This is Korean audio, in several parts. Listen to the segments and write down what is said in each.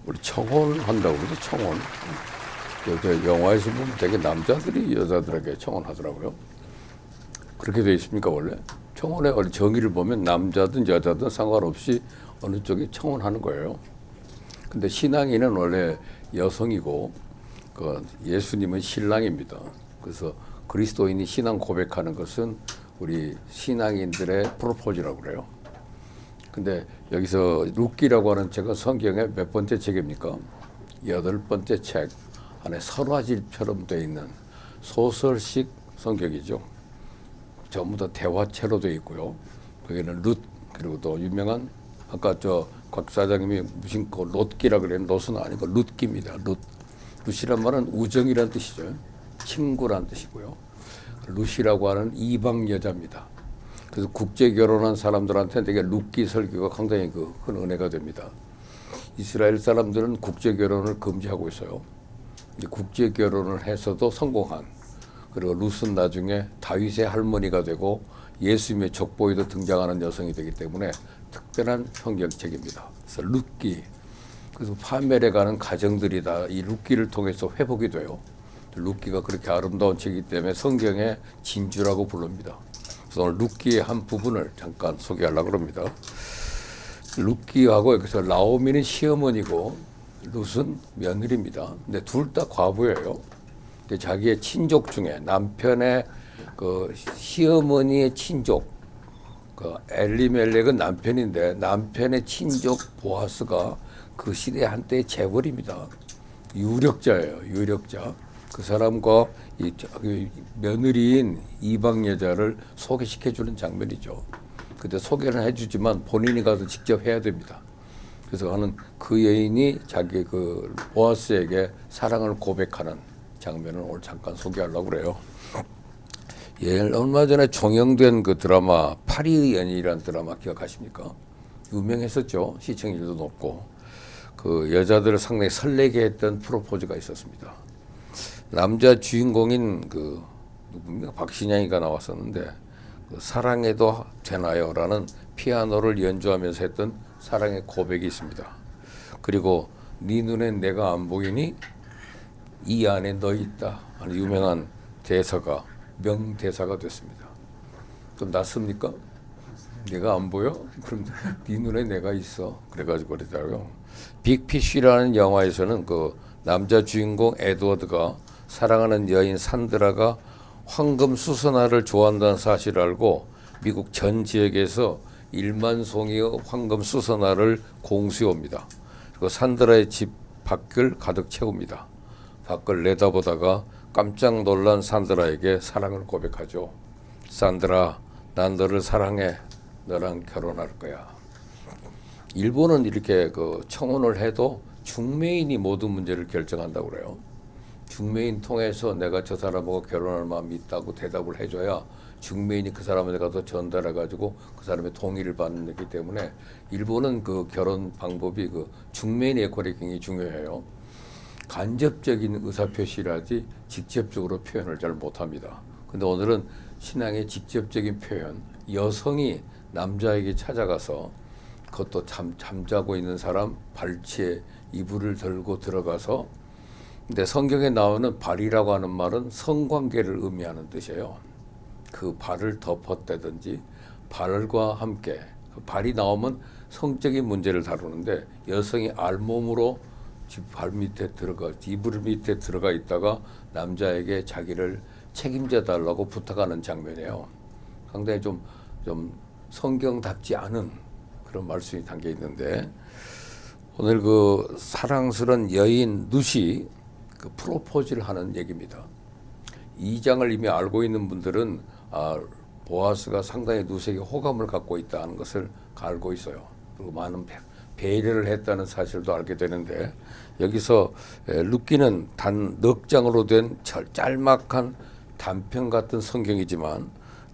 우리 청혼한다고 그러죠. 청혼. 요새 영화에서 보면 되게 남자들이 여자들에게 청혼하더라고요. 그렇게 돼 있습니까 원래? 청혼의 정의를 보면 남자든 여자든 상관없이 어느 쪽이 청혼하는 거예요. 근데 신앙인은 원래 여성이고 그 예수님은 신랑입니다. 그래서 그리스도인이 신앙 고백하는 것은 우리 신앙인들의 프로포즈라고 그래요. 근데 여기서 룻기라고 하는 책은 성경의 몇 번째 책입니까? 8번째 책 안에 설화질처럼 되어 있는 소설식 성경이죠. 전부 다 대화체로 되어 있고요. 거기는 룻 그리고 또 유명한 아까 저 곽 사장님이 무심코 롯기라 그랬는데 롯은 아니고 룻기입니다. 룻이란 말은 우정이란 뜻이죠. 친구란 뜻이고요. 룻이라고 하는 이방 여자입니다. 그래서 국제 결혼한 사람들한테 되게 룻기 설교가 상당히 큰 은혜가 됩니다. 이스라엘 사람들은 국제 결혼을 금지하고 있어요. 국제 결혼을 해서도 성공한 그리고 룻은 나중에 다윗의 할머니가 되고 예수님의 족보에도 등장하는 여성이 되기 때문에 특별한 성경책입니다. 그래서 룻기. 그래서 파멸에 가는 가정들이 다 이 룻기를 통해서 회복이 돼요. 룻기가 그렇게 아름다운 책이기 때문에 성경의 진주라고 부릅니다. 그래서 오늘 룻기의 한 부분을 잠깐 소개하려고 합니다. 룻기하고 여기서 나오미는 시어머니고 룻은 며느리입니다. 근데 둘 다 과부예요. 자기의 친족 중에 남편의 그 시어머니의 친족, 그 엘리멜렉은 남편인데 남편의 친족 보아스가 그 시대 한때의 재벌입니다. 유력자예요, 유력자. 그 사람과 이 며느리인 이방 여자를 소개시켜주는 장면이죠. 근데 소개는 해주지만 본인이 가서 직접 해야 됩니다. 그래서 하는 그 여인이 자기 그 보아스에게 사랑을 고백하는 장면을 오늘 잠깐 소개하려고 그래요. 예, 얼마 전에 종영된 그 드라마 파리의 연인이라는 드라마 기억하십니까? 유명했었죠. 시청률도 높고 그 여자들을 상당히 설레게 했던 프로포즈가 있었습니다. 남자 주인공인 그 누굽니까? 박신양이가 나왔었는데 그 사랑해도 되나요라는 피아노를 연주하면서 했던 사랑의 고백이 있습니다. 그리고 네 눈엔 내가 안 보이니 이 안에 너 있다 하는 유명한 대사가 명대사가 됐습니다. 좀 낯섭니까? 내가 안 보여? 그럼 네 눈에 내가 있어. 그래가지고 그러더라고요. 빅피쉬라는 영화에서는 그 남자 주인공 에드워드가 사랑하는 여인 산드라가 황금 수선화를 좋아한다는 사실을 알고 미국 전 지역에서 1만 송이의 황금 수선화를 공수해 옵니다. 그리고 산드라의 집 밖을 가득 채웁니다. 밖을 내다보다가 깜짝 놀란 산드라에게 사랑을 고백하죠. 산드라, 난 너를 사랑해. 너랑 결혼할 거야. 일본은 이렇게 그 청혼을 해도 중매인이 모든 문제를 결정한다고 그래요. 중매인 통해서 내가 저 사람하고 결혼할 마음이 있다고 대답을 해줘야 중매인이 그 사람한테 가서 전달해가지고 그 사람의 동의를 받는 거기 때문에 일본은 그 결혼 방법이 그 중매인의 역할이 굉장히 중요해요. 간접적인 의사표시라지 직접적으로 표현을 잘 못합니다. 근데 오늘은 신앙의 직접적인 표현, 여성이 남자에게 찾아가서 그것도 잠자고 있는 사람 발치에 이불을 들고 들어가서 근데 성경에 나오는 발이라고 하는 말은 성관계를 의미하는 뜻이에요. 그 발을 덮었다든지 발과 함께 발이 나오면 성적인 문제를 다루는데 여성이 알몸으로 발 밑에 들어가 이불 밑에 들어가 있다가 남자에게 자기를 책임져 달라고 부탁하는 장면이에요. 상당히 좀 성경답지 않은 그런 말씀이 담겨 있는데 오늘 그 사랑스러운 여인 룻이 그 프로포즈를 하는 얘기입니다. 이 장을 이미 알고 있는 분들은 보아스가 상당히 룻에게 호감을 갖고 있다는 것을 알고 있어요. 그리고 많은 배려를 했다는 사실도 알게 되는데 여기서 룻기는 단 넉 장으로 된 짤막한 단편 같은 성경이지만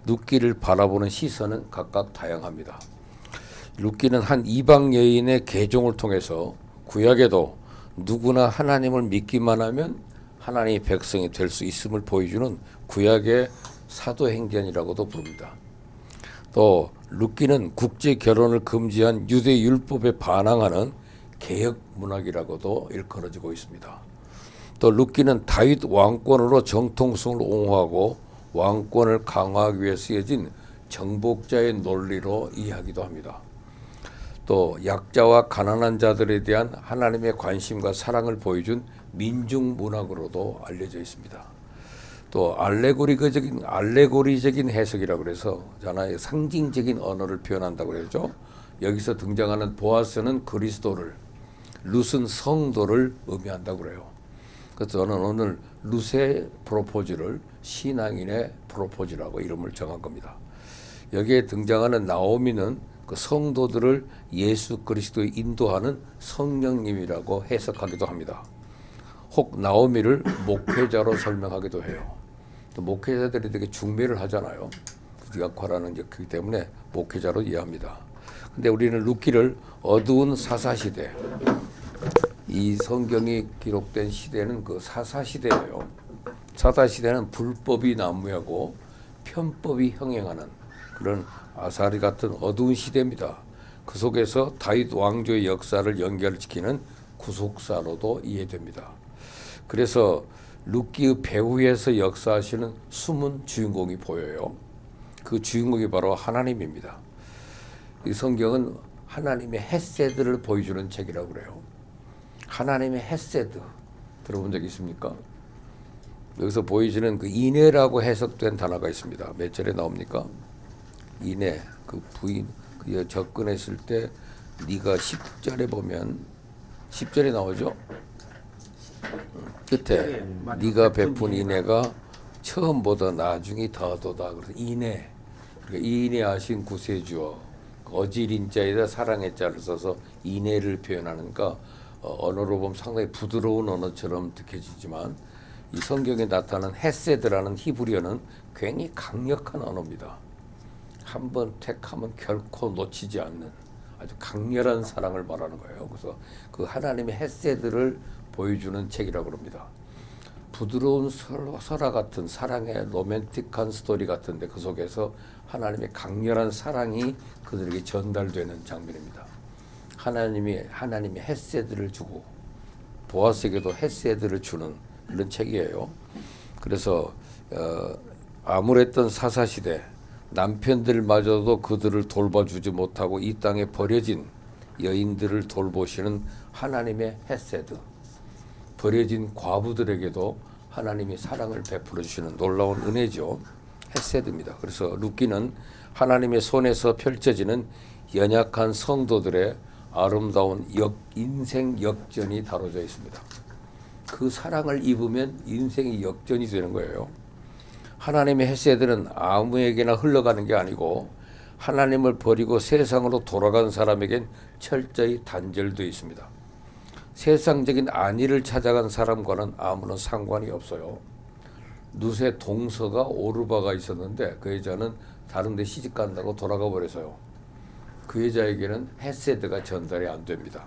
룻기를 바라보는 시선은 각각 다양합니다. 룻기는 한 이방 여인의 계종을 통해서 구약에도 누구나 하나님을 믿기만 하면 하나님의 백성이 될 수 있음을 보여주는 구약의 사도행전이라고도 부릅니다. 또 룻기는 국제 결혼을 금지한 유대 율법에 반항하는 개혁 문학이라고도 일컬어지고 있습니다. 또 룻기는 다윗 왕권으로 정통성을 옹호하고 왕권을 강화하기 위해 쓰여진 정복자의 논리로 이해하기도 합니다. 또 약자와 가난한 자들에 대한 하나님의 관심과 사랑을 보여준 민중 문학으로도 알려져 있습니다. 또 알레고리적인 해석이라고 그래서 하나의 상징적인 언어를 표현한다고 그러죠. 여기서 등장하는 보아스는 그리스도를, 룻은 성도를 의미한다고 그래요. 그래서 저는 오늘 룻의 프로포즈를 신앙인의 프로포즈라고 이름을 정한 겁니다. 여기에 등장하는 나오미는 그 성도들을 예수 그리스도에 인도하는 성령님이라고 해석하기도 합니다. 혹 나오미를 목회자로 설명하기도 해요. 또 목회자들이 되게 중매를 하잖아요. 그 역할하는 그렇기 때문에 목회자로 이해합니다. 근데 우리는 룻기를 어두운 사사시대, 이 성경이 기록된 시대는 그 사사시대예요. 사사시대는 불법이 난무하고 편법이 흥행하는 그런 아사리 같은 어두운 시대입니다. 그 속에서 다윗 왕조의 역사를 연결시키는 구속사로도 이해됩니다. 그래서 룻기의 배후에서 역사하시는 숨은 주인공이 보여요. 그 주인공이 바로 하나님입니다. 이 성경은 하나님의 헤세드를 보여주는 책이라고 그래요. 하나님의 헤세드 들어본 적 있습니까? 여기서 보여지는 그 인애라고 해석된 단어가 있습니다. 몇 절에 나옵니까? 인애, 그 부인, 그 접근했을 때 네가 10절에 보면 10절에 나오죠? 끝에 네가 베푼 인애가 처음보다 나중이 더하도다. 그래서 인애, 그러니까 인애하신 구세주여, 어질인 자에다 사랑의 자를 써서 인애를 표현하니까 언어로 보면 상당히 부드러운 언어처럼 느껴지지만 이 성경에 나타나는 헤세드라는 히브리어는 굉장히 강력한 언어입니다. 한번 택하면 결코 놓치지 않는 아주 강렬한 사랑을 말하는 거예요. 그래서 그 하나님의 헤세드를 보여주는 책이라고 합니다. 부드러운 설화 같은 사랑의 로맨틱한 스토리 같은데 그 속에서 하나님의 강렬한 사랑이 그들에게 전달되는 장면입니다. 하나님이 헤세드를 주고 보아스에게도 헤세드를 주는 이런 책이에요. 그래서 암울했던 사사시대 남편들마저도 그들을 돌봐주지 못하고 이 땅에 버려진 여인들을 돌보시는 하나님의 헤세드, 버려진 과부들에게도 하나님이 사랑을 베풀어 주시는 놀라운 은혜죠. 헤세드입니다. 그래서 룻기는 하나님의 손에서 펼쳐지는 연약한 성도들의 아름다운 인생 역전이 다뤄져 있습니다. 그 사랑을 입으면 인생이 역전이 되는 거예요. 하나님의 헤세드는 아무에게나 흘러가는 게 아니고 하나님을 버리고 세상으로 돌아간 사람에겐 철저히 단절되어 있습니다. 세상적인 안위를 찾아간 사람과는 아무런 상관이 없어요. 룻의 동서가 오르바가 있었는데 그 여자는 다른 데 시집 간다고 돌아가 버려서요. 그 여자에게는 헤세드가 전달이 안 됩니다.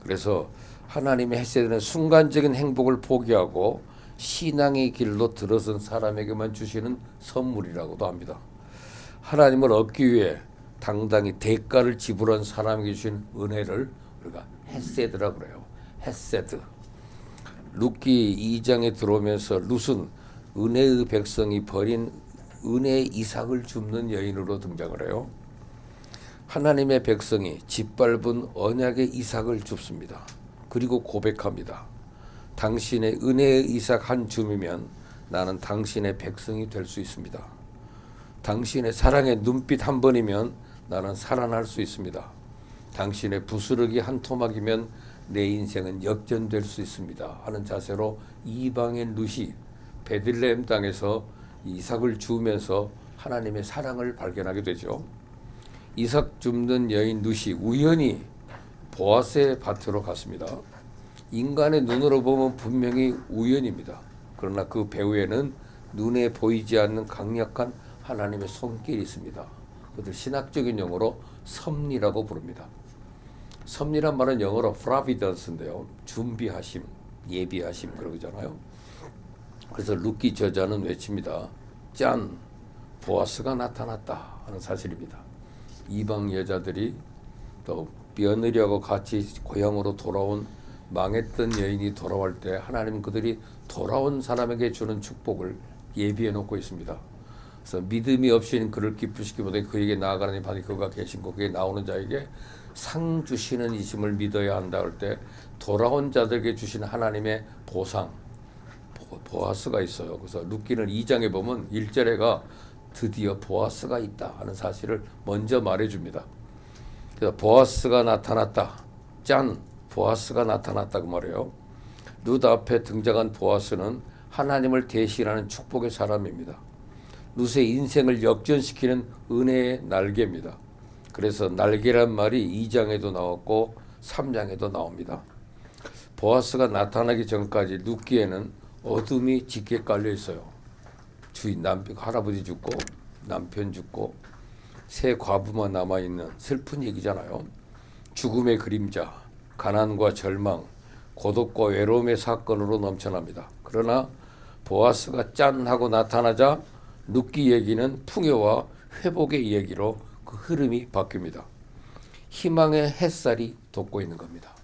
그래서 하나님의 헤세드는 순간적인 행복을 포기하고 신앙의 길로 들어선 사람에게만 주시는 선물이라고도 합니다. 하나님을 얻기 위해 당당히 대가를 지불한 사람에게 주신 은혜를 우리가 헤세드라고 그래요. 헤세드. 룻기 2장에 들어오면서 룻은 은혜의 백성이 버린 은혜의 이삭을 줍는 여인으로 등장을 해요. 하나님의 백성이 짓밟은 언약의 이삭을 줍습니다. 그리고 고백합니다. 당신의 은혜의 이삭 한 줌이면 나는 당신의 백성이 될 수 있습니다. 당신의 사랑의 눈빛 한 번이면 나는 살아날 수 있습니다. 당신의 부스러기 한 토막이면 내 인생은 역전될 수 있습니다. 하는 자세로 이방인 룻이 베들레헴 땅에서 이삭을 주우면서 하나님의 사랑을 발견하게 되죠. 이삭 줍는 여인 룻이 우연히 보아스의 밭으로 갔습니다. 인간의 눈으로 보면 분명히 우연입니다. 그러나 그 배후에는 눈에 보이지 않는 강력한 하나님의 손길이 있습니다. 그것을 신학적인 용어로 섭리라고 부릅니다. 섭리란 말은 영어로 providence인데요. 준비하심, 예비하심 그러잖아요. 그래서 룻기 저자는 외칩니다. 짠! 보아스가 나타났다 하는 사실입니다. 이방 여자들이 또 며느리하고 같이 고향으로 돌아온 망했던 여인이 돌아올 때 하나님은 그들이 돌아온 사람에게 주는 축복을 예비해 놓고 있습니다. 그래서 믿음이 없이는 그를 기쁘시기보다 그에게 나아가라니 반이 그가 계신 곳에 나오는 자에게 상 주시는 이심을 믿어야 한다 할 때 돌아온 자들에게 주시는 하나님의 보상 보아스가 있어요. 그래서 룻기는 2장에 보면 1절에가 드디어 보아스가 있다 하는 사실을 먼저 말해줍니다. 그래서 보아스가 나타났다. 짠! 보아스가 나타났다고 말해요. 룻 앞에 등장한 보아스는 하나님을 대신하는 축복의 사람입니다. 룻의 인생을 역전시키는 은혜의 날개입니다. 그래서 날개란 말이 2장에도 나왔고 3장에도 나옵니다. 보아스가 나타나기 전까지 룻기에는 어둠이 짙게 깔려 있어요. 주인 남편 할아버지 죽고 남편 죽고 세 과부만 남아 있는 슬픈 얘기잖아요. 죽음의 그림자, 가난과 절망, 고독과 외로움의 사건으로 넘쳐납니다. 그러나 보아스가 짠 하고 나타나자 룻기 얘기는 풍요와 회복의 얘기로 그 흐름이 바뀝니다. 희망의 햇살이 돋고 있는 겁니다.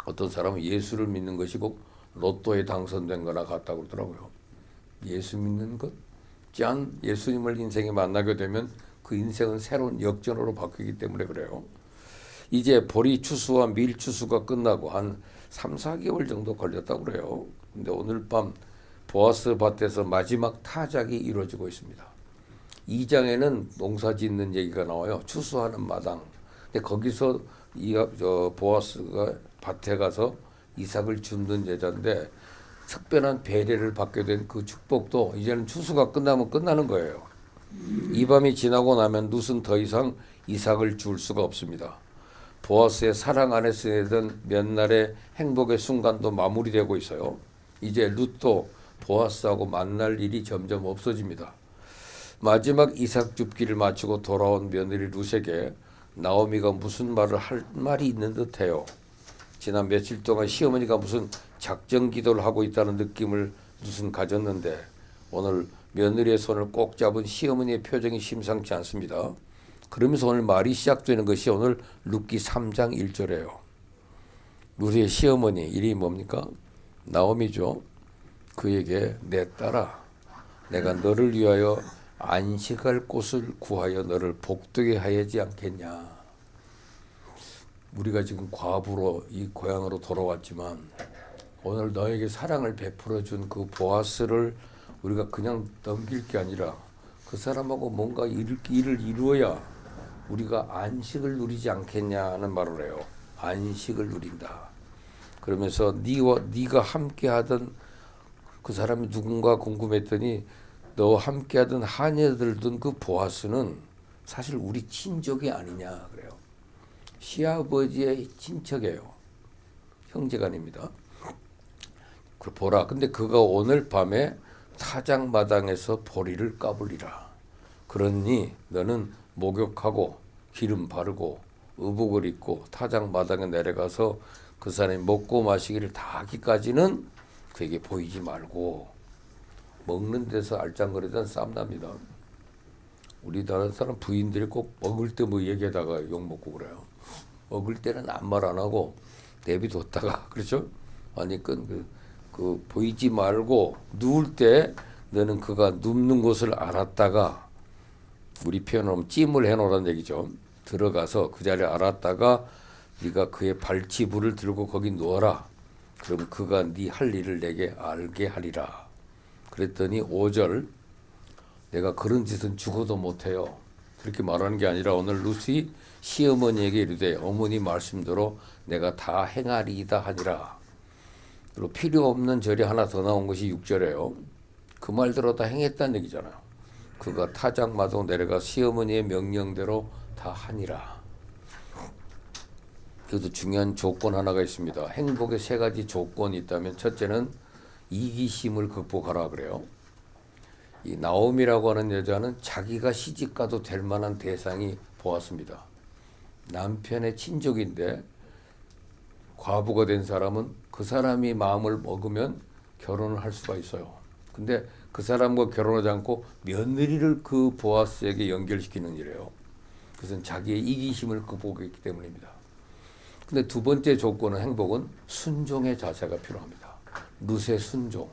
어떤 사람은 예수를 믿는 것이 꼭 로또에 당선된 거나 같다고 그러더라고요. 예수 믿는 것? 짠! 예수님을 인생에 만나게 되면 그 인생은 새로운 역전으로 바뀌기 때문에 그래요. 이제 보리 추수와 밀 추수가 끝나고 한 3, 4개월 정도 걸렸다고 그래요. 근데 오늘 밤 보아스 밭에서 마지막 타작이 이루어지고 있습니다. 2장에는 농사 짓는 얘기가 나와요. 추수하는 마당. 근데 거기서 보아스가 밭에 가서 이삭을 줍는 여자인데 특별한 배려를 받게 된 그 축복도 이제는 추수가 끝나면 끝나는 거예요. 이 밤이 지나고 나면 룻은 더 이상 이삭을 줄 수가 없습니다. 보아스의 사랑 안에서 내던 몇 날의 행복의 순간도 마무리되고 있어요. 이제 룻도 보아스하고 만날 일이 점점 없어집니다. 마지막 이삭 줍기를 마치고 돌아온 며느리 룻에게 나오미가 무슨 말을 할 말이 있는 듯해요. 지난 며칠 동안 시어머니가 무슨 작정 기도를 하고 있다는 느낌을 룻은 가졌는데 오늘 며느리의 손을 꼭 잡은 시어머니의 표정이 심상치 않습니다. 그러면서 오늘 말이 시작되는 것이 오늘 룻기 3장 1절이에요. 룻의 시어머니 이름이 뭡니까? 나오미죠. 그에게 내 딸아 내가 너를 위하여 안식할 곳을 구하여 너를 복되게 하지 않겠냐. 우리가 지금 과부로 이 고향으로 돌아왔지만 오늘 너에게 사랑을 베풀어 준 그 보아스를 우리가 그냥 넘길 게 아니라 그 사람하고 뭔가 일을 이루어야 우리가 안식을 누리지 않겠냐는 말을 해요. 안식을 누린다. 그러면서 네가 함께하던 그 사람이 누군가 궁금했더니 너 함께하던 하녀들던 그 보아스는 사실 우리 친족이 아니냐 그래요. 시아버지의 친척이에요. 형제간입니다. 보라. 근데 그가 오늘 밤에 타작마당에서 보리를 까불리라. 그러니 너는 목욕하고 기름 바르고 의복을 입고 타작마당에 내려가서 그 사람이 먹고 마시기를 다 하기까지는 그에게 보이지 말고 먹는 데서 알짱거리던 쌈납니다. 우리나라 사람 부인들이 꼭 먹을 때 뭐 얘기하다가 욕먹고 그래요. 먹을 때는 아무 말 안 하고 내비뒀다가 그렇죠? 아니 그 보이지 말고 누울 때 너는 그가 눕는 곳을 알았다가 우리 표현으로 찜을 해놓으라는 얘기죠. 들어가서 그 자리를 알았다가 네가 그의 발치부를 들고 거기 누워라. 그럼 그가 네 할 일을 내게 알게 하리라. 그랬더니 5절 내가 그런 짓은 죽어도 못해요. 그렇게 말하는 게 아니라 오늘 룻이 시어머니에게 이르되 어머니 말씀대로 내가 다 행하리이다 하니라. 그리고 필요 없는 절이 하나 더 나온 것이 6절이에요. 그 말대로 다 행했다는 얘기잖아요. 그가 타작마당 내려가 시어머니의 명령대로 다 하니라. 그래도 중요한 조건 하나가 있습니다. 행복의 3가지 조건이 있다면 첫째는 이기심을 극복하라 그래요. 이 나옴이라고 하는 여자는 자기가 시집가도 될 만한 대상이 보았습니다. 남편의 친족인데 과부가 된 사람은 그 사람이 마음을 먹으면 결혼을 할 수가 있어요. 근데 그 사람과 결혼하지 않고 며느리를 그 보아스에게 연결시키는 일이에요. 그것은 자기의 이기심을 극복했기 때문입니다. 근데 두 번째 조건은 행복은 순종의 자세가 필요합니다. 룻의 순종,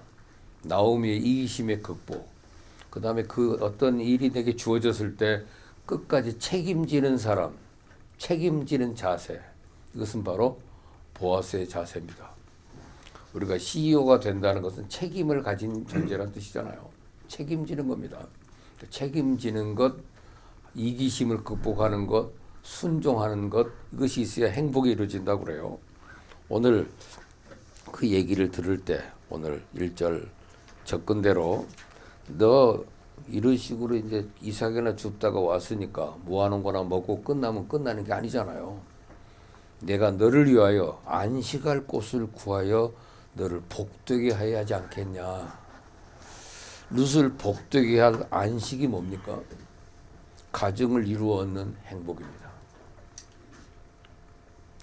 나오미의 이기심의 극복, 그 다음에 그 어떤 일이 내게 주어졌을 때 끝까지 책임지는 사람, 책임지는 자세, 이것은 바로 보아스의 자세입니다. 우리가 CEO가 된다는 것은 책임을 가진 존재라는 뜻이잖아요. 책임지는 겁니다. 책임지는 것, 이기심을 극복하는 것, 순종하는 것, 이것이 있어야 행복이 이루어진다고 그래요. 오늘 그 얘기를 들을 때 오늘 1절 접근대로 너 이런 식으로 이제 이삭이나 줍다가 왔으니까 모아놓은 거나 먹고 끝나면 끝나는 게 아니잖아요. 내가 너를 위하여 안식할 곳을 구하여 너를 복되게 해야 하지 않겠냐. 룻을 복되게 할 안식이 뭡니까? 가정을 이루어 얻는 행복입니다.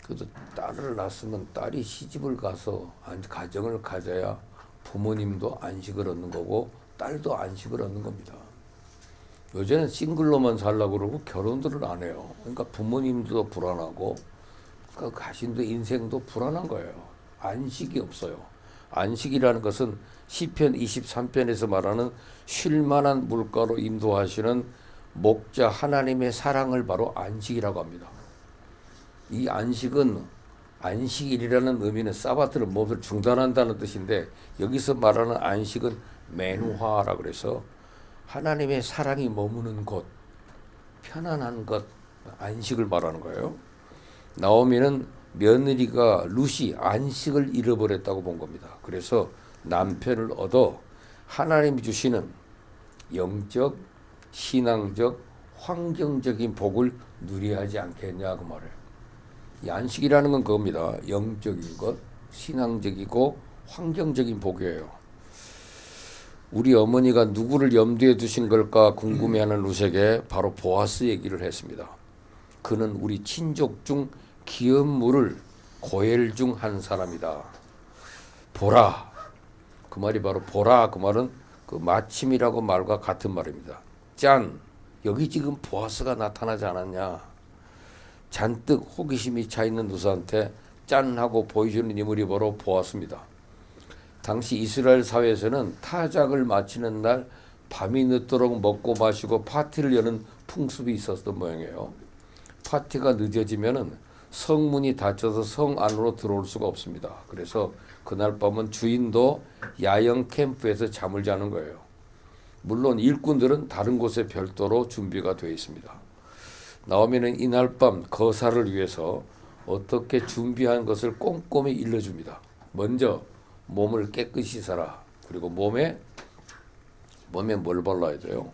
그래도 딸을 낳았으면 딸이 시집을 가서 가정을 가져야 부모님도 안식을 얻는 거고 딸도 안식을 얻는 겁니다. 요새는 싱글로만 살라고 그러고 결혼들을 안 해요. 그러니까 부모님도 불안하고 그러니까 자신도 인생도 불안한 거예요. 안식이 없어요. 안식이라는 것은 시편 23편에서 말하는 쉴만한 물가로 인도하시는 목자 하나님의 사랑을 바로 안식이라고 합니다. 이 안식은 안식일이라는 의미는 사바트를 몸을 중단한다는 뜻인데 여기서 말하는 안식은 메누하라 그래서 하나님의 사랑이 머무는 곳, 편안한 것, 안식을 말하는 거예요. 나오미는 며느리가 룻이 안식을 잃어버렸다고 본 겁니다. 그래서 남편을 얻어 하나님이 주시는 영적, 신앙적, 환경적인 복을 누려야 하지 않겠냐 그 말이에요. 이 안식이라는 건 그겁니다. 영적인 것, 신앙적이고 환경적인 복이에요. 우리 어머니가 누구를 염두에 두신 걸까 궁금해하는 룻에게 바로 보아스 얘기를 했습니다. 그는 우리 친족 중 기업물을 고엘 중 한 사람이다. 보라. 그 말이 바로 보라. 그 말은 그 마침이라고 말과 같은 말입니다. 짠. 여기 지금 보아스가 나타나지 않았냐. 잔뜩 호기심이 차있는 룻한테 짠 하고 보여주는 인물이 바로 보아스입니다. 당시 이스라엘 사회에서는 타작을 마치는 날 밤이 늦도록 먹고 마시고 파티를 여는 풍습이 있었던 모양이에요. 파티가 늦어지면은 성문이 닫혀서 성 안으로 들어올 수가 없습니다. 그래서 그날 밤은 주인도 야영 캠프에서 잠을 자는 거예요. 물론 일꾼들은 다른 곳에 별도로 준비가 되어 있습니다. 나오미는 이날 밤 거사를 위해서 어떻게 준비한 것을 꼼꼼히 일러줍니다. 먼저 몸을 깨끗이 씻어라. 그리고 몸에 뭘 발라야 돼요?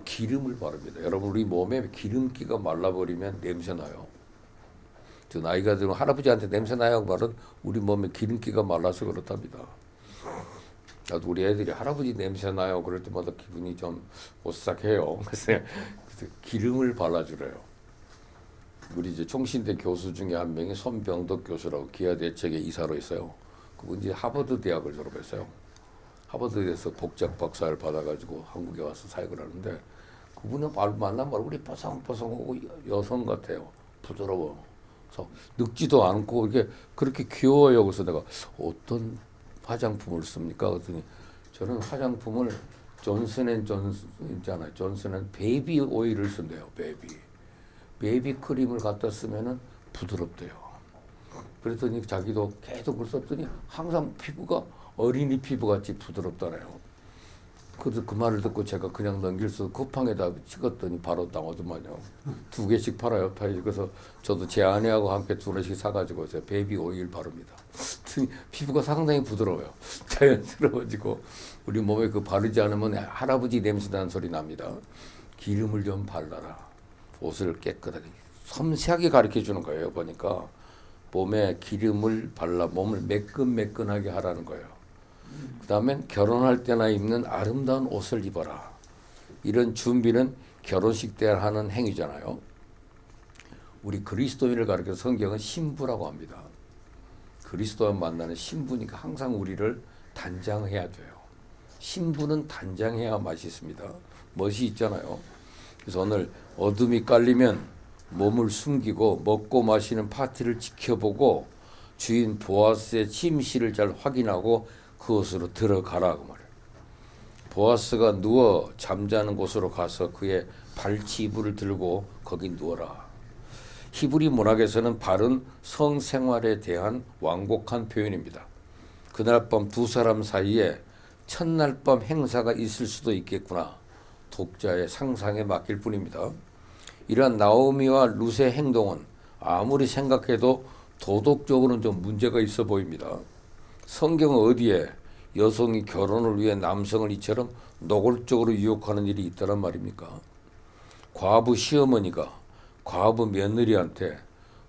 기름을 바릅니다. 여러분 우리 몸에 기름기가 말라버리면 냄새 나요. 저 나이가 들면 할아버지한테 냄새 나요 말은 우리 몸에 기름기가 말라서 그렇답니다. 나도 우리 애들이 할아버지 냄새 나요 그럴 때마다 기분이 좀 오싹해요. 그래서 기름을 발라주래요. 우리 이제 총신대 교수 중에 한 명이 손병덕 교수라고 기아대책의 이사로 있어요. 그분 이제 하버드 대학을 졸업했어요. 하버드에서 복작 박사를 받아가지고 한국에 와서 사역을 하는데 그분은 만나면 얼굴이 뽀송뽀송하고 여성 같아요. 부드러워. 그래서 늙지도 않고 이렇게 그렇게 귀여워요. 그래서 내가 어떤 화장품을 씁니까? 그랬더니 저는 화장품을 존슨앤존슨 있잖아요. 존슨은 베이비 오일을 쓴대요. 베이비 크림을 갖다 쓰면은 부드럽대요. 그랬더니 자기도 계속 그걸 썼더니 항상 피부가 어린이 피부같이 부드럽다네요. 그래서 그 말을 듣고 제가 그냥 넘길 수 쿠팡에다 찍었더니 바로 나오더만요. 2개씩 팔아요. 그래서 저도 제 아내하고 함께 2개씩 사가지고 이제 베이비 오일 바릅니다. 피부가 상당히 부드러워요. 자연스러워지고 우리 몸에 그 바르지 않으면 할아버지 냄새 나는 소리 납니다. 기름을 좀 발라라. 옷을 깨끗하게 섬세하게 가르쳐 주는 거예요. 보니까 몸에 기름을 발라 몸을 매끈매끈하게 하라는 거예요. 그 다음엔 결혼할 때나 입는 아름다운 옷을 입어라. 이런 준비는 결혼식 때 하는 행위잖아요. 우리 그리스도인을 가리켜서 성경은 신부라고 합니다. 그리스도와 만나는 신부니까 항상 우리를 단장해야 돼요. 신부는 단장해야 맛있습니다. 멋이 있잖아요. 그래서 오늘 어둠이 깔리면 몸을 숨기고 먹고 마시는 파티를 지켜보고 주인 보아스의 침실을 잘 확인하고 그곳으로 들어가라 그 말이에요. 보아스가 누워 잠자는 곳으로 가서 그의 발치 이불을 들고 거기 누워라. 히브리 문학에서는 바른 성생활에 대한 완곡한 표현입니다. 그날 밤 두 사람 사이에 첫날 밤 행사가 있을 수도 있겠구나. 독자의 상상에 맡길 뿐입니다. 이러한 나오미와 룻의 행동은 아무리 생각해도 도덕적으로는 좀 문제가 있어 보입니다. 성경은 어디에 여성이 결혼을 위해 남성을 이처럼 노골적으로 유혹하는 일이 있다란 말입니까? 과부 시어머니가 과부 며느리한테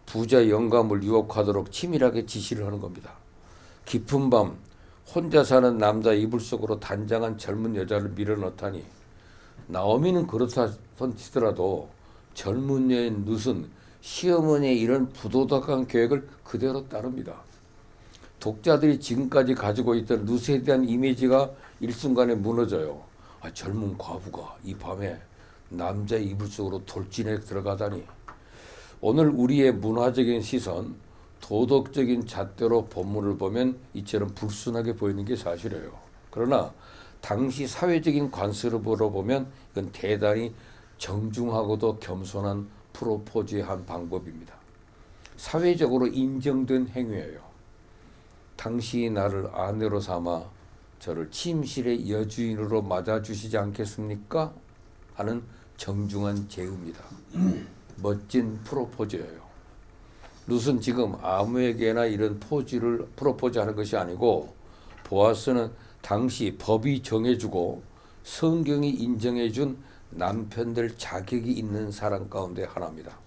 부자 영감을 유혹하도록 치밀하게 지시를 하는 겁니다. 깊은 밤 혼자 사는 남자 이불 속으로 단장한 젊은 여자를 밀어넣다니 나오미는 그렇다 손치더라도 젊은 여인 룻은 시어머니의 이런 부도덕한 계획을 그대로 따릅니다. 독자들이 지금까지 가지고 있던 룻에 대한 이미지가 일순간에 무너져요. 젊은 과부가 이 밤에 남자 이불 속으로 돌진해 들어가다니. 오늘 우리의 문화적인 시선, 도덕적인 잣대로 본문을 보면 이처럼 불순하게 보이는 게 사실이에요. 그러나 당시 사회적인 관습으로 보면 이건 대단히 정중하고도 겸손한 프로포즈의 한 방법입니다. 사회적으로 인정된 행위예요. 당신이 나를 아내로 삼아 저를 침실의 여주인으로 맞아주시지 않겠습니까? 하는 정중한 제의입니다. 멋진 프로포즈예요. 룻은 지금 아무에게나 이런 프로포즈하는 것이 아니고 보아스는 당시 법이 정해주고 성경이 인정해준 남편들 자격이 있는 사람 가운데 하나입니다.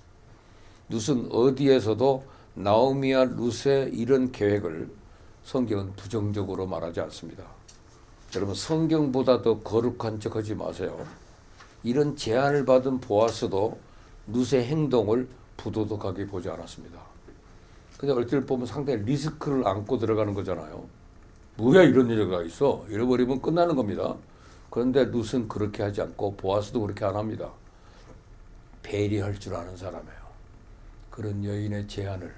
룻은 어디에서도 나오미와 룻의 이런 계획을 성경은 부정적으로 말하지 않습니다. 여러분 성경보다 더 거룩한 척하지 마세요. 이런 제안을 받은 보아스도 룻의 행동을 부도덕하게 보지 않았습니다. 근데 얼핏 보면 상당히 리스크를 안고 들어가는 거잖아요. 뭐야 이런 여자가 있어. 잃어버리면 끝나는 겁니다. 그런데 룻은 그렇게 하지 않고 보아스도 그렇게 안 합니다. 배려할 줄 아는 사람이에요. 그런 여인의 제안을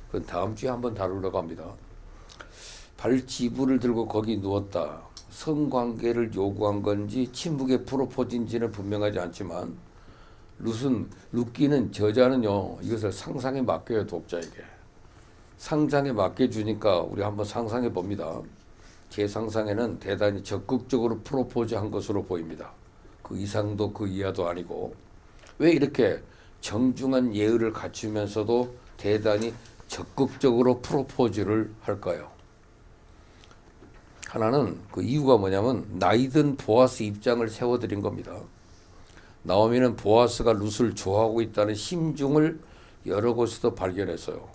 그건 다음 주에 한번 다루려고 합니다. 발치부를 들고 거기 누웠다. 성관계를 요구한 건지 침묵의 프로포즈인지는 분명하지 않지만 룻기는 저자는요 이것을 상상에 맡겨요. 독자에게 상상에 맡겨주니까 우리 한번 상상해 봅니다. 제 상상에는 대단히 적극적으로 프로포즈한 것으로 보입니다. 그 이상도 그 이하도 아니고 왜 이렇게 정중한 예의를 갖추면서도 대단히 적극적으로 프로포즈를 할까요? 하나는 그 이유가 뭐냐면 나이든 보아스 입장을 세워드린 겁니다. 나오미는 보아스가 룻을 좋아하고 있다는 심중을 여러 곳에서 발견했어요.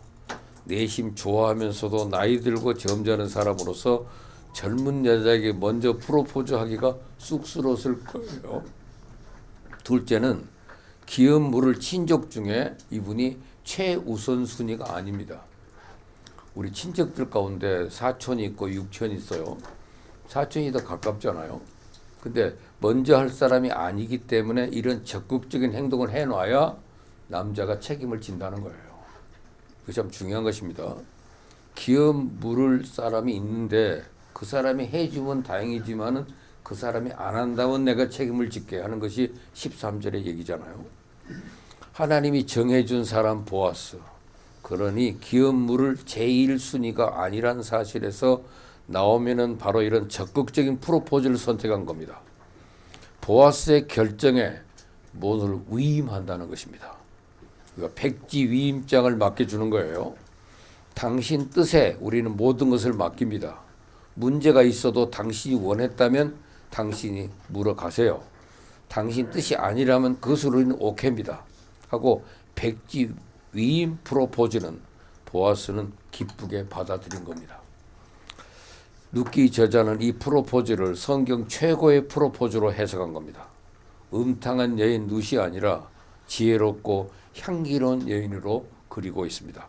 내심 좋아하면서도 나이 들고 점잖은 사람으로서 젊은 여자에게 먼저 프로포즈하기가 쑥스러웠을 거예요. 둘째는 기업 물을 친족 중에 이분이 최우선순위가 아닙니다. 우리 친척들 가운데 사촌이 있고 육촌이 있어요. 사촌이 더 가깝잖아요. 근데 먼저 할 사람이 아니기 때문에 이런 적극적인 행동을 해놔야 남자가 책임을 진다는 거예요. 그게 참 중요한 것입니다. 기업 물을 사람이 있는데 그 사람이 해주면 다행이지만은 그 사람이 안 한다면 내가 책임을 짓게 하는 것이 13절의 얘기잖아요. 하나님이 정해준 사람 보아스. 그러니 기업 물을 제1순위가 아니란 사실에서 나오면은 바로 이런 적극적인 프로포즈를 선택한 겁니다. 보아스의 결정에 모두를 위임한다는 것입니다. 그러니까 백지 위임장을 맡겨주는 거예요. 당신 뜻에 우리는 모든 것을 맡깁니다. 문제가 있어도 당신이 원했다면 당신이 물어가세요. 당신 뜻이 아니라면 그것으로 우리는 오케이입니다. 하고 백지 위임 프로포즈는 보아스는 기쁘게 받아들인 겁니다. 룻기 저자는 이 프로포즈를 성경 최고의 프로포즈로 해석한 겁니다. 음탕한 여인 룻이 아니라 지혜롭고 향기로운 여인으로 그리고 있습니다.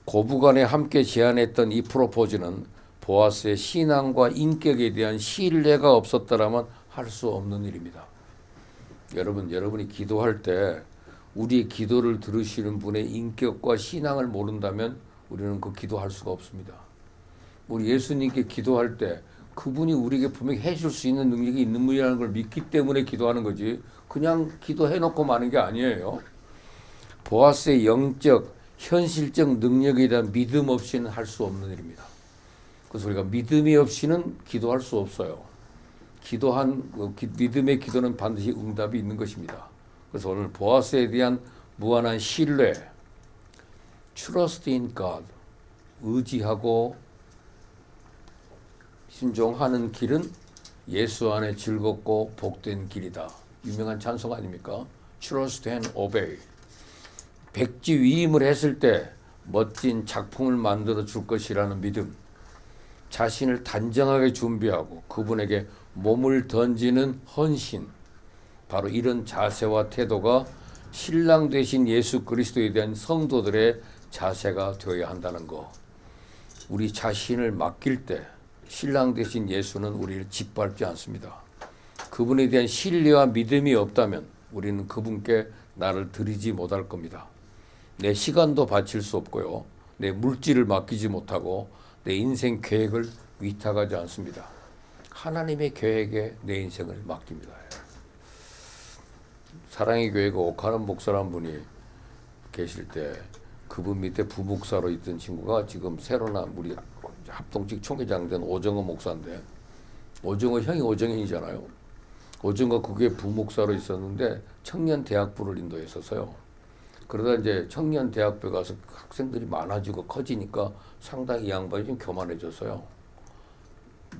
고부간에 함께 제안했던 이 프로포즈는 보아스의 신앙과 인격에 대한 신뢰가 없었더라면 할 수 없는 일입니다. 여러분이 기도할 때 우리의 기도를 들으시는 분의 인격과 신앙을 모른다면 우리는 그 기도할 수가 없습니다. 우리 예수님께 기도할 때 그분이 우리에게 분명히 해줄 수 있는 능력이 있는 분이라는 걸 믿기 때문에 기도하는 거지 그냥 기도해놓고 마는 게 아니에요. 보아스의 영적, 현실적 능력에 대한 믿음 없이는 할 수 없는 일입니다. 그래서 우리가 믿음이 없이는 기도할 수 없어요. 믿음의 기도는 반드시 응답이 있는 것입니다. 그래서 오늘 보아스에 대한 무한한 신뢰, trust in God, 의지하고 순종하는 길은 예수 안에 즐겁고 복된 길이다. 유명한 찬송 아닙니까? Trust and obey. 백지 위임을 했을 때 멋진 작품을 만들어 줄 것이라는 믿음. 자신을 단정하게 준비하고 그분에게 몸을 던지는 헌신. 바로 이런 자세와 태도가 신랑 되신 예수 그리스도에 대한 성도들의 자세가 되어야 한다는 거. 우리 자신을 맡길 때 신랑 되신 예수는 우리를 짓밟지 않습니다. 그분에 대한 신뢰와 믿음이 없다면 우리는 그분께 나를 드리지 못할 겁니다. 내 시간도 바칠 수 없고요. 내 물질을 맡기지 못하고 내 인생 계획을 위탁하지 않습니다. 하나님의 계획에 내 인생을 맡깁니다. 사랑의 교회가 옥하는 목사라는 분이 계실 때 그분 밑에 부목사로 있던 친구가 지금 새로 난 우리 합동직 총회장 된 오정호 목사인데 오정호 형이 오정현이잖아요. 오정호 그게 부목사로 있었는데 청년 대학부를 인도했었어요. 그러다 이제 청년 대학부에 가서 학생들이 많아지고 커지니까 상당히 이 양반이 좀 교만해졌어요.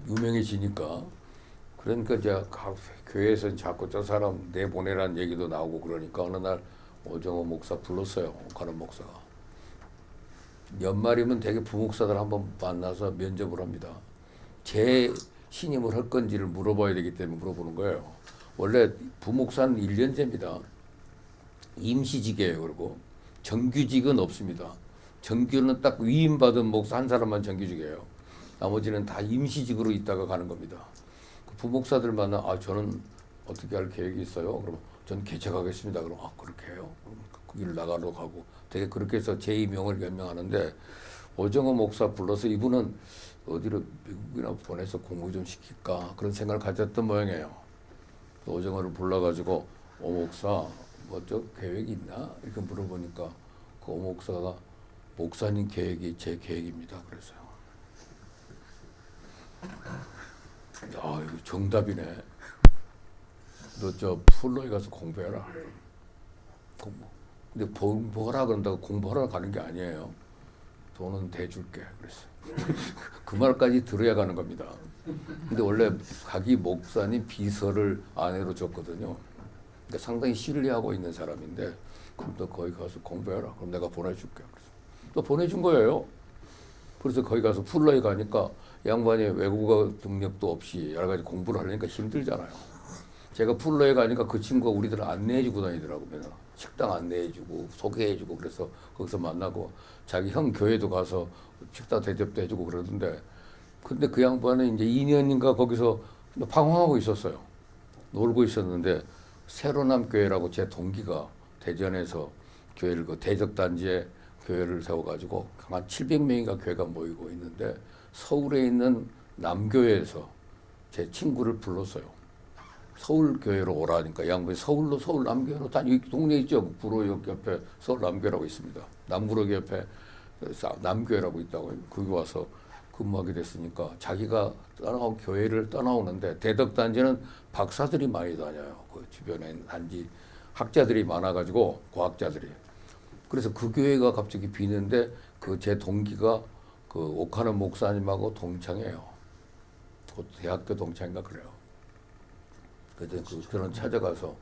유명해지니까. 그러니까 이제 교회에서 자꾸 저 사람 내보내라는 얘기도 나오고 그러니까 어느 날 오정호 목사 불렀어요. 가는 목사가. 연말이면 대개 부목사들 한번 만나서 면접을 합니다. 제 신임을 할 건지를 물어봐야 되기 때문에 물어보는 거예요. 원래 부목사는 1년제입니다. 임시직이에요. 그리고 정규직은 없습니다. 정규는 딱 위임받은 목사 한 사람만 정규직이에요. 나머지는 다 임시직으로 있다가 가는 겁니다. 그 부목사들 만나 저는 어떻게 할 계획이 있어요? 그러면 저는 개척하겠습니다. 그럼 그렇게 해요? 그럼 그 길을 나가러 가고 되게 그렇게 해서 제2명을 변명하는데 오정호 목사 불러서 이분은 어디로 미국이나 보내서 공부 좀 시킬까 그런 생각을 가졌던 모양이에요. 오정호를 불러가지고 오 목사 뭐 저 계획이 있나? 이렇게 물어보니까 그 오 목사가 목사님 계획이 제 계획입니다. 그래서요. 이거 정답이네. 너 저 풀로에 가서 공부해라. 공부. 근데 공부하라 그런다고 공부하러 가는 게 아니에요. 돈은 대줄게. 그랬어요. 그 말까지 들어야 가는 겁니다. 근데 원래 가기 목사님 비서를 아내로 줬거든요. 그러니까 상당히 신뢰하고 있는 사람인데 그럼 너 거기 가서 공부해라. 그럼 내가 보내줄게. 그래서 또 보내준 거예요. 그래서 거기 가서 풀로에 가니까 양반이 외국어 능력도 없이 여러 가지 공부를 하려니까 힘들잖아요. 제가 풀로에 가니까 그 친구가 우리들 안내해주고 다니더라고요. 식당 안내해주고 소개해주고 그래서 거기서 만나고 자기 형 교회도 가서 식당 대접도 해주고 그러던데 근데 그 양반은 이제 2년인가 거기서 방황하고 있었어요. 놀고 있었는데 새로남 교회라고 제 동기가 대전에서 교회를 그 대적단지에 교회를 세워가지고 한 700명인가 교회가 모이고 있는데 서울에 있는 남교회에서 제 친구를 불렀어요. 서울 교회로 오라니까 양반이 서울 남교회로 다니 동네 있죠. 구로역 옆에 서울 남교회라고 있습니다. 남구로역 옆에 남교회라고 있다고 거기 와서 근무하게 됐으니까 자기가 떠나온 교회를 떠나오는데 대덕단지는 박사들이 많이 다녀요. 그 주변에 단지 학자들이 많아가지고 과학자들이. 그래서 그 교회가 갑자기 비는데 그 제 동기가 그 옥하는 목사님하고 동창이에요. 그 대학교 동창인가 그래요. 그래서 그런 찾아가서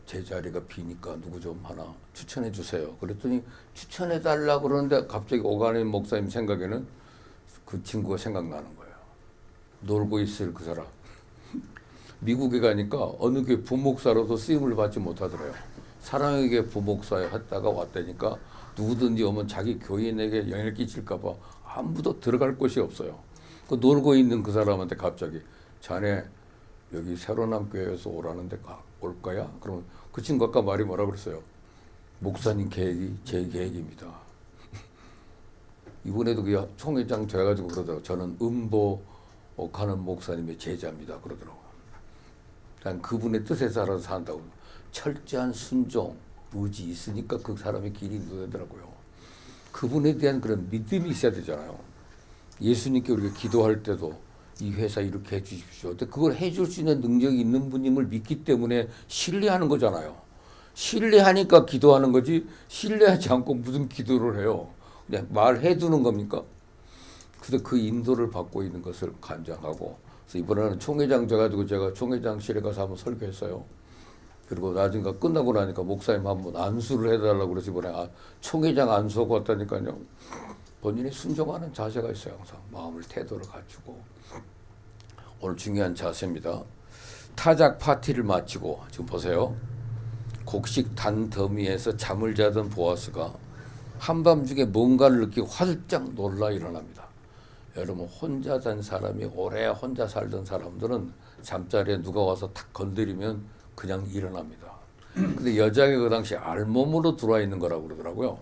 제 자리가 비니까 누구 좀 하나 추천해 주세요. 그랬더니 추천해 달라고 그러는데 갑자기 오가는 목사님 생각에는 그 친구가 생각나는 거예요. 놀고 있을 그 사람. 미국에 가니까 어느 교회 부목사로도 쓰임을 받지 못하더래요. 사랑의 교회 부목사에 했다가 왔다니까 누구든지 오면 자기 교인에게 영향을 끼칠까 봐 아무도 들어갈 곳이 없어요. 그 놀고 있는 그 사람한테 갑자기 자네 여기 새로남 교회에서 오라는데 올 거야? 그러면 그 친구 아까 말이 뭐라 그랬어요? 목사님 계획이 제 계획입니다. 이번에도 그 총회장 돼가지고 그러더라고요. 저는 음보가는 목사님의 제자입니다. 그러더라고요. 난 그분의 뜻에 따라서 산다고. 철저한 순종, 의지 있으니까 그 사람의 길이 누더라고요. 그분에 대한 그런 믿음이 있어야 되잖아요. 예수님께 우리가 기도할 때도 이 회사 이렇게 해주십시오. 근데 그걸 해줄 수 있는 능력이 있는 분임을 믿기 때문에 신뢰하는 거잖아요. 신뢰하니까 기도하는 거지 신뢰하지 않고 무슨 기도를 해요. 그냥 말해두는 겁니까? 그래서 그 인도를 받고 있는 것을 간장하고, 그래서 이번에는 총회장 돼가지고 제가 총회장실에 가서 한번 설교했어요. 그리고 나중에 끝나고 나니까 목사님 한번 안수를 해달라고 그래서 이번에 총회장 안수하고 왔다니까요. 본인이 순종하는 자세가 있어요. 항상 마음을 태도를 갖추고. 오늘 중요한 자세입니다. 타작 파티를 마치고 지금 보세요. 곡식 단 더미에서 잠을 자던 보아스가 한밤중에 뭔가를 느끼고 활짝 놀라 일어납니다. 여러분 혼자 산 사람이 오래 혼자 살던 사람들은 잠자리에 누가 와서 탁 건드리면 그냥 일어납니다. 근데 여자가 그 당시 알몸으로 들어와 있는 거라고 그러더라고요.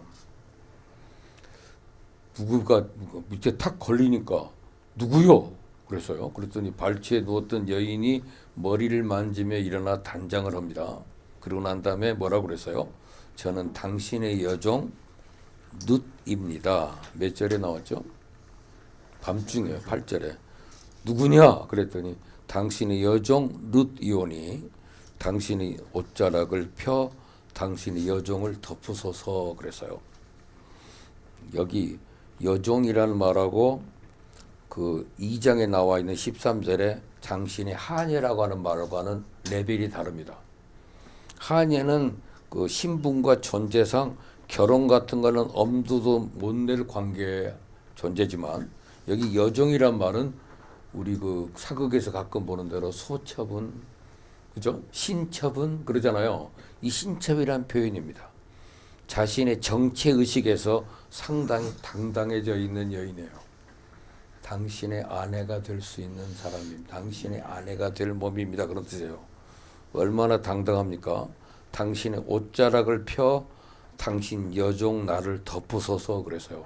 누구가 밑에 탁 걸리니까 누구요? 그랬어요. 그랬더니 발치에 누웠던 여인이 머리를 만지며 일어나 단장을 합니다. 그러고 난 다음에 뭐라고 그랬어요? 저는 당신의 여종 룻입니다. 몇 절에 나왔죠? 밤중에 8절에 누구냐? 그랬더니 당신의 여종 룻이오니 당신의 옷자락을 펴 당신의 여종을 덮으소서 그랬어요. 여기 여종이라는 말하고 그 2장에 나와 있는 13절에 당신의 하녀라고 하는 말과는 레벨이 다릅니다. 하녀는 그 신분과 존재상 결혼 같은 거는 엄두도 못 낼 관계의 존재지만 여기 여종이란 말은 우리 그 사극에서 가끔 보는 대로 소첩은 그죠? 신첩은 그러잖아요. 이 신첩이란 표현입니다. 자신의 정체 의식에서 상당히 당당해져 있는 여인이에요. 당신의 아내가 될 수 있는 사람입니다. 당신의 아내가 될 몸입니다. 그런 뜻이에요. 얼마나 당당합니까? 당신의 옷자락을 펴 당신 여종 나를 덮으소서 그래서요.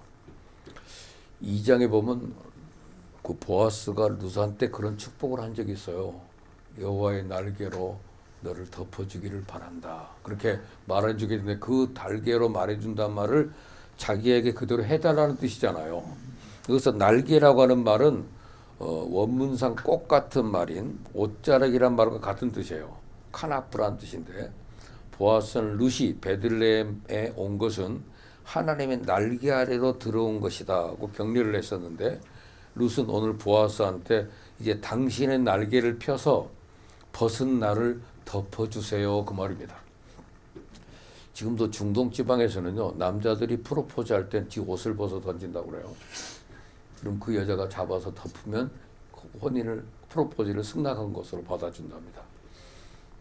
2장에 보면 그 보아스가 루스한테 그런 축복을 한 적이 있어요. 여호와의 날개로 너를 덮어주기를 바란다. 그렇게 말해주게 되는데 그 날개로 말해준다는 말을 자기에게 그대로 해달라는 뜻이잖아요. 여기서 날개라고 하는 말은 원문상 꽃 같은 말인 옷자락이란 말과 같은 뜻이에요. 카나프라는 뜻인데 보아스는 루시 베들레헴에 온 것은 하나님의 날개 아래로 들어온 것이다 하고 격려를 했었는데 룻은 오늘 보아스한테 이제 당신의 날개를 펴서 벗은 나를 덮어주세요 그 말입니다. 지금도 중동 지방에서는요 남자들이 프로포즈 할 땐 지 옷을 벗어 던진다고 그래요. 그럼 그 여자가 잡아서 덮으면 혼인을 프로포즈를 승낙한 것으로 받아준답니다.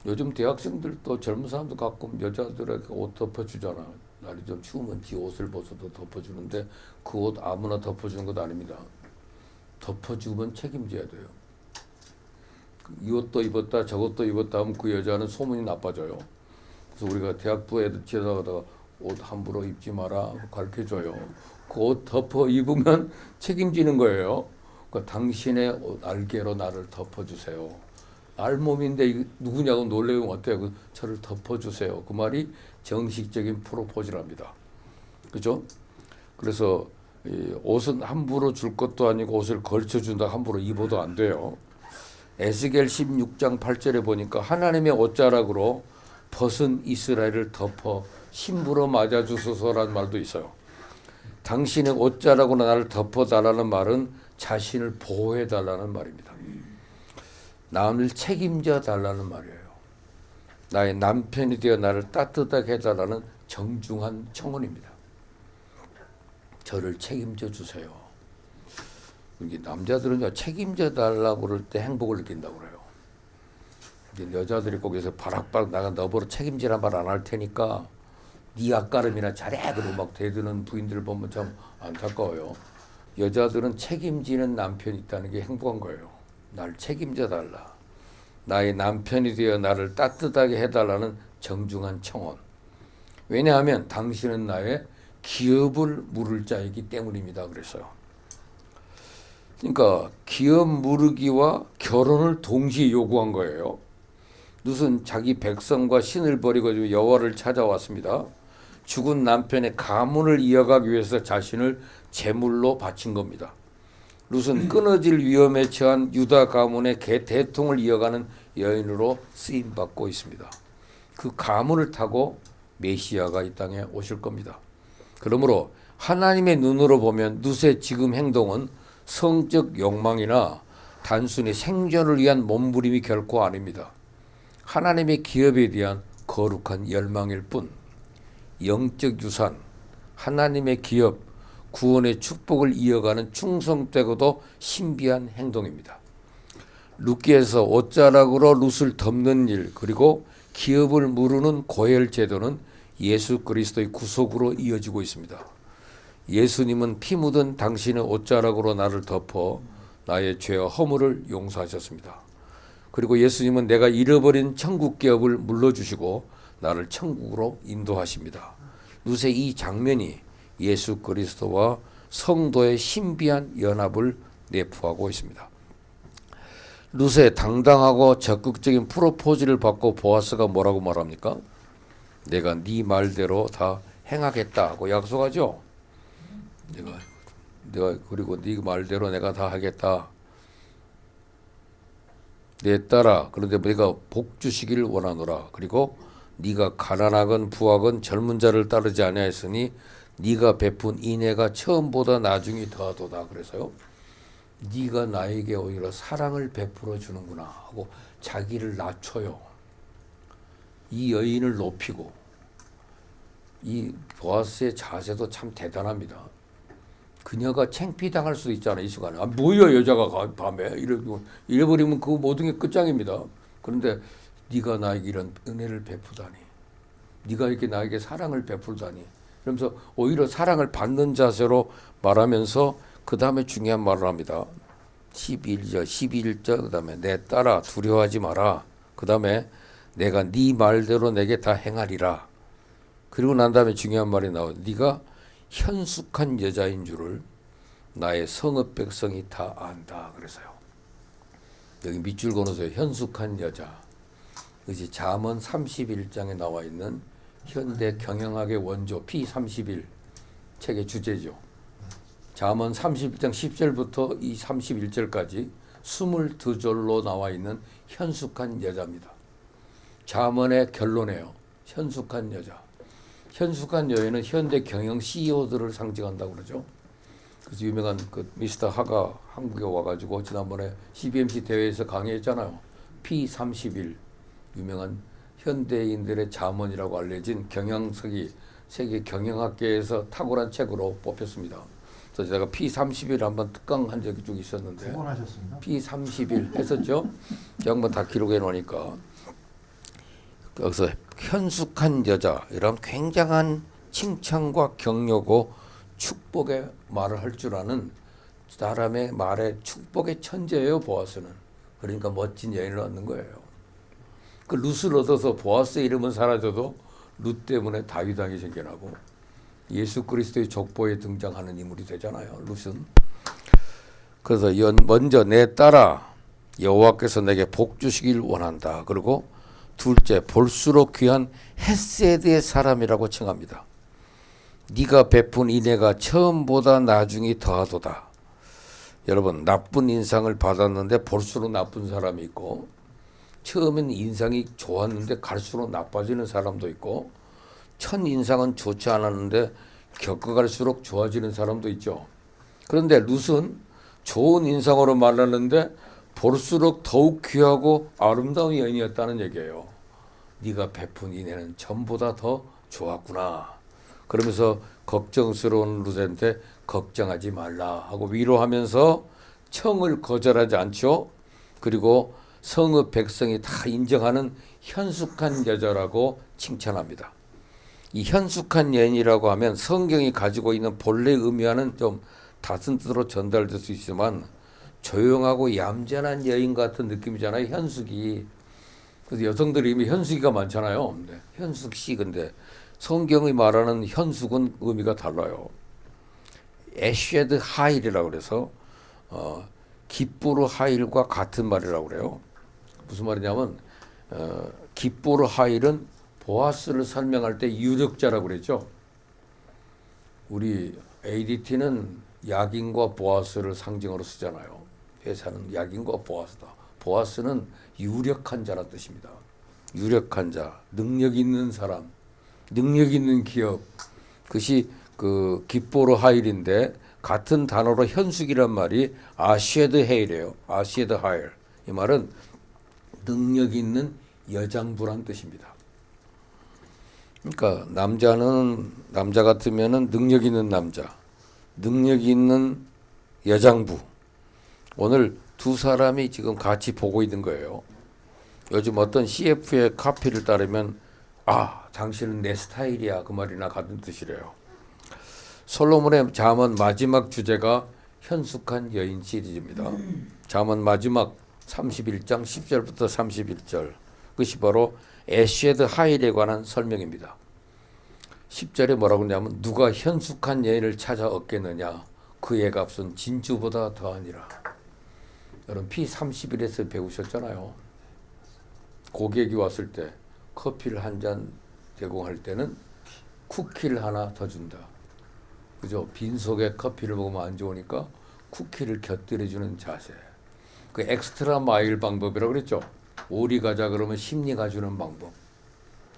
요즘 대학생들도 젊은 사람도 가끔 여자들에게 옷 덮어주잖아요. 날이 좀 추우면 지 옷을 벗어도 덮어주는데 그 옷 아무나 덮어주는 것 아닙니다. 덮어주면 책임져야 돼요. 이 옷도 입었다 저것도 입었다 하면 그 여자는 소문이 나빠져요. 그래서 우리가 대학부 애들 지나가다가 옷 함부로 입지 마라 가르쳐줘요. 그 옷 덮어 입으면 책임지는 거예요. 그러니까 당신의 날개로 나를 덮어주세요. 알몸인데 누구냐고 놀래면 어때요? 저를 덮어주세요. 그 말이 정식적인 프로포즈랍니다. 그죠? 그래서 이 옷은 함부로 줄 것도 아니고 옷을 걸쳐준다 함부로 입어도 안 돼요. 에스겔 16장 8절에 보니까 하나님의 옷자락으로 벗은 이스라엘을 덮어 신부로 맞아주소서라는 말도 있어요. 당신의 옷자락으로 나를 덮어달라는 말은 자신을 보호해달라는 말입니다. 나를 책임져 달라는 말이에요. 나의 남편이 되어 나를 따뜻하게 해달라는 정중한 청원입니다. 저를 책임져 주세요. 이게 남자들은요 책임져 달라고 그럴 때 행복을 느낀다고 그래요. 이제 여자들이 거기서 바락바락 나가 너보러 책임지란 말 안 할 테니까 네 앞가름이나 잘해 그러고 막 대드는 부인들을 보면 참 안타까워요. 여자들은 책임지는 남편이 있다는 게 행복한 거예요. 날 책임져 달라. 나의 남편이 되어 나를 따뜻하게 해달라는 정중한 청혼. 왜냐하면 당신은 나의 기업을 물을 자이기 때문입니다. 그랬어요. 그러니까 기업 물으기와 결혼을 동시에 요구한 거예요. 룻은 자기 백성과 신을 버리고 여호와를 찾아왔습니다. 죽은 남편의 가문을 이어가기 위해서 자신을 제물로 바친 겁니다. 룻은 끊어질 위험에 처한 유다 가문의 대통을 이어가는 여인으로 쓰임받고 있습니다. 그 가문을 타고 메시아가 이 땅에 오실 겁니다. 그러므로 하나님의 눈으로 보면 룻의 지금 행동은 성적 욕망이나 단순히 생존을 위한 몸부림이 결코 아닙니다. 하나님의 기업에 대한 거룩한 열망일 뿐, 영적 유산, 하나님의 기업, 구원의 축복을 이어가는 충성되고도 신비한 행동입니다. 룻기에서 옷자락으로 룻을 덮는 일, 그리고 기업을 무르는 고혈 제도는 예수 그리스도의 구속으로 이어지고 있습니다. 예수님은 피 묻은 당신의 옷자락으로 나를 덮어 나의 죄와 허물을 용서하셨습니다. 그리고 예수님은 내가 잃어버린 천국 기업을 물러주시고 나를 천국으로 인도하십니다. 룻의 이 장면이 예수 그리스도와 성도의 신비한 연합을 내포하고 있습니다. 룻의 당당하고 적극적인 프로포즈를 받고 보아스가 뭐라고 말합니까? 내가 네 말대로 다 행하겠다고 약속하죠. 내가 그리고 네 말대로 내가 다 하겠다. 내 딸아, 그런데 내가 복 주시기를 원하노라. 그리고 네가 가난하건 부하건 젊은 자를 따르지 아니하였으니 네가 베푼 인애가 처음보다 나중이 더하도다. 그래서요, 네가 나에게 오히려 사랑을 베풀어 주는구나 하고 자기를 낮춰요. 이 여인을 높이고. 이 보아스의 자세도 참 대단합니다. 그녀가 창피당할 수도 있잖아요. 이 시간에. 아, 뭐야 여자가 밤에 이래버리면 그 모든 게 끝장입니다. 그런데 네가 나에게 이런 은혜를 베푸다니, 네가 이렇게 나에게 사랑을 베풀다니, 그러면서 오히려 사랑을 받는 자세로 말하면서 그 다음에 중요한 말을 합니다. 11절 그 다음에 내 딸아 두려워하지 마라. 그 다음에 내가 네 말대로 내게 다 행하리라. 그리고 난 다음에 중요한 말이 나와요. 네가 현숙한 여자인 줄을 나의 성읍 백성이 다 안다. 그래서요. 여기 밑줄 그어놓으세요. 현숙한 여자. 그것이 잠언 31장에 나와 있는 현대 경영학의 원조 P31 책의 주제죠. 잠언 31장 10절부터 이 31절까지 22절로 나와 있는 현숙한 여자입니다. 잠언의 결론이에요. 현숙한 여자. 현숙한 여인은 현대 경영 CEO들을 상징한다고 그러죠. 그래서 유명한 그 미스터 하가 한국에 와가지고 지난번에 CBMC 대회에서 강의했잖아요. P31 유명한 현대인들의 잠언이라고 알려진 경영석이 세계 경영학계에서 탁월한 책으로 뽑혔습니다. 그래서 제가 P31 한번 특강한 적이 쭉 있었는데 P31 했었죠. 제가 한번 다 기록해 놓으니까 여기서 현숙한 여자 이런 굉장한 칭찬과 격려고 축복의 말을 할 줄 아는 사람의 말에 축복의 천재예요. 보아스는. 그러니까 멋진 여인을 얻는 거예요. 그 룻을 얻어서 보아스의 이름은 사라져도 룻 때문에 다윗왕이 생겨나고 예수 그리스도의 족보에 등장하는 인물이 되잖아요. 룻은. 그래서 먼저 내 딸아 여호와께서 내게 복 주시길 원한다. 그리고 둘째 볼수록 귀한 헤세드의 사람이라고 칭합니다. 네가 베푼 인애가 처음보다 나중이 더하도다. 여러분 나쁜 인상을 받았는데 볼수록 나쁜 사람이 있고 처음엔 인상이 좋았는데 갈수록 나빠지는 사람도 있고 첫 인상은 좋지 않았는데 겪어갈수록 좋아지는 사람도 있죠. 그런데 룻은 좋은 인상으로 말하는데 볼수록 더욱 귀하고 아름다운 여인이었다는 얘기예요. 네가 베푼 인애는 전보다 더 좋았구나. 그러면서 걱정스러운 룻한테 걱정하지 말라 하고 위로하면서 청을 거절하지 않죠. 그리고 성읍 백성이 다 인정하는 현숙한 여자라고 칭찬합니다. 이 현숙한 여인이라고 하면 성경이 가지고 있는 본래 의미와는 좀 다른 뜻으로 전달될 수 있지만 조용하고 얌전한 여인 같은 느낌이잖아요. 현숙이. 그래서 여성들이 이미 현숙이가 많잖아요. 네. 현숙씨. 근데 성경이 말하는 현숙은 의미가 달라요. 애쉐드 하일이라고 그래서 기쁘르 하일과 같은 말이라고 그래요. 무슨 말이냐면 기쁘르 하일은 보아스를 설명할 때 유력자라고 그랬죠. 우리 ADT는 야긴과 보아스를 상징으로 쓰잖아요. 회사는 야긴과 보아스다. 보아스는 유력한 자란 뜻입니다. 유력한 자, 능력 있는 사람, 능력 있는 기업. 그것이 그 기뽀르 하일인데 같은 단어로 현숙이란 말이 아쉐드 헤일이에요. 아쉐드 하일. 이 말은 능력 있는 여장부란 뜻입니다. 그러니까 남자 같으면은 능력 있는 남자, 능력 있는 여장부. 오늘 두 사람이 지금 같이 보고 있는 거예요. 요즘 어떤 CF의 카피를 따르면 당신은 내 스타일이야 그 말이나 같은 뜻이래요. 솔로몬의 잠언 마지막 주제가 현숙한 여인 시리즈입니다. 잠언 마지막 31장 10절부터 31절. 그것이 바로 애쉐드 하일에 관한 설명입니다. 10절에 뭐라고 하냐면 누가 현숙한 여인을 찾아 얻겠느냐 그의 값은 진주보다 더하니라. 여러분 P31에서 배우셨잖아요. 고객이 왔을 때 커피를 한 잔 제공할 때는 쿠키를 하나 더 준다. 그죠? 빈속에 커피를 먹으면 안 좋으니까 쿠키를 곁들여주는 자세. 그 엑스트라 마일 방법이라고 그랬죠. 오리 가자 그러면 심리 가주는 방법.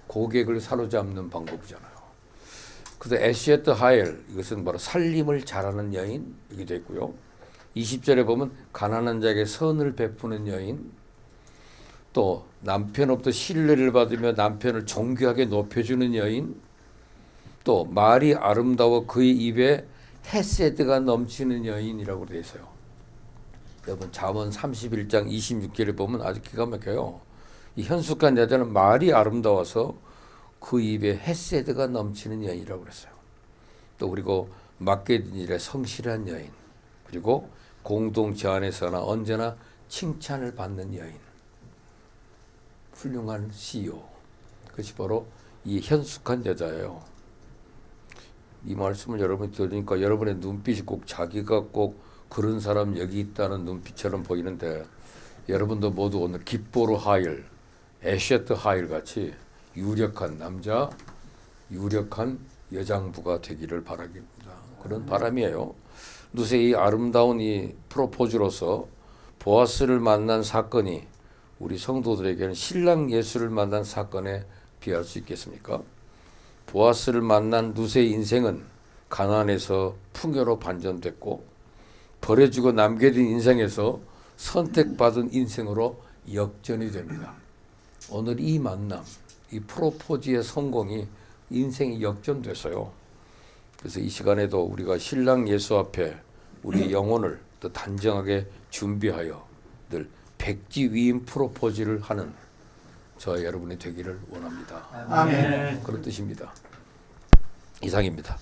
고객을 사로잡는 방법이잖아요. 그래서 애시에트 하일 이것은 바로 살림을 잘하는 여인 이게 됐고요. 20절에 보면 가난한 자에게 선을 베푸는 여인, 또 남편으로부터 신뢰를 받으며 남편을 존귀하게 높여주는 여인, 또 말이 아름다워 그의 입에 헤세드가 넘치는 여인이라고 되어 있어요. 여러분 잠언 31장 26절에 보면 아주 기가 막혀요. 이 현숙한 여자는 말이 아름다워서 그 입에 헤세드가 넘치는 여인이라고 그랬어요. 또 그리고 맡겨진 일에 성실한 여인, 그리고 공동체 안에서나 언제나 칭찬을 받는 여인, 훌륭한 CEO. 그것이 바로 이 현숙한 여자예요. 이 말씀을 여러분이 들으니까 여러분의 눈빛이 꼭 자기가 꼭 그런 사람 여기 있다는 눈빛처럼 보이는데 여러분도 모두 오늘 기뽀르 하일, 애쉐트 하일 같이 유력한 남자, 유력한 여장부가 되기를 바랍니다. 그런 바람이에요. 누세 이 아름다운 이 프로포즈로서 보아스를 만난 사건이 우리 성도들에게는 신랑 예수를 만난 사건에 비할 수 있겠습니까? 보아스를 만난 누세의 인생은 가난에서 풍요로 반전됐고 버려지고 남겨진 인생에서 선택받은 인생으로 역전이 됩니다. 오늘 이 만남, 이 프로포즈의 성공이 인생이 역전됐어요. 그래서 이 시간에도 우리가 신랑 예수 앞에 우리 영혼을 더 단정하게 준비하여 늘 백지위임 프로포즈를 하는 저와 여러분이 되기를 원합니다. 아멘. 그런 뜻입니다. 이상입니다.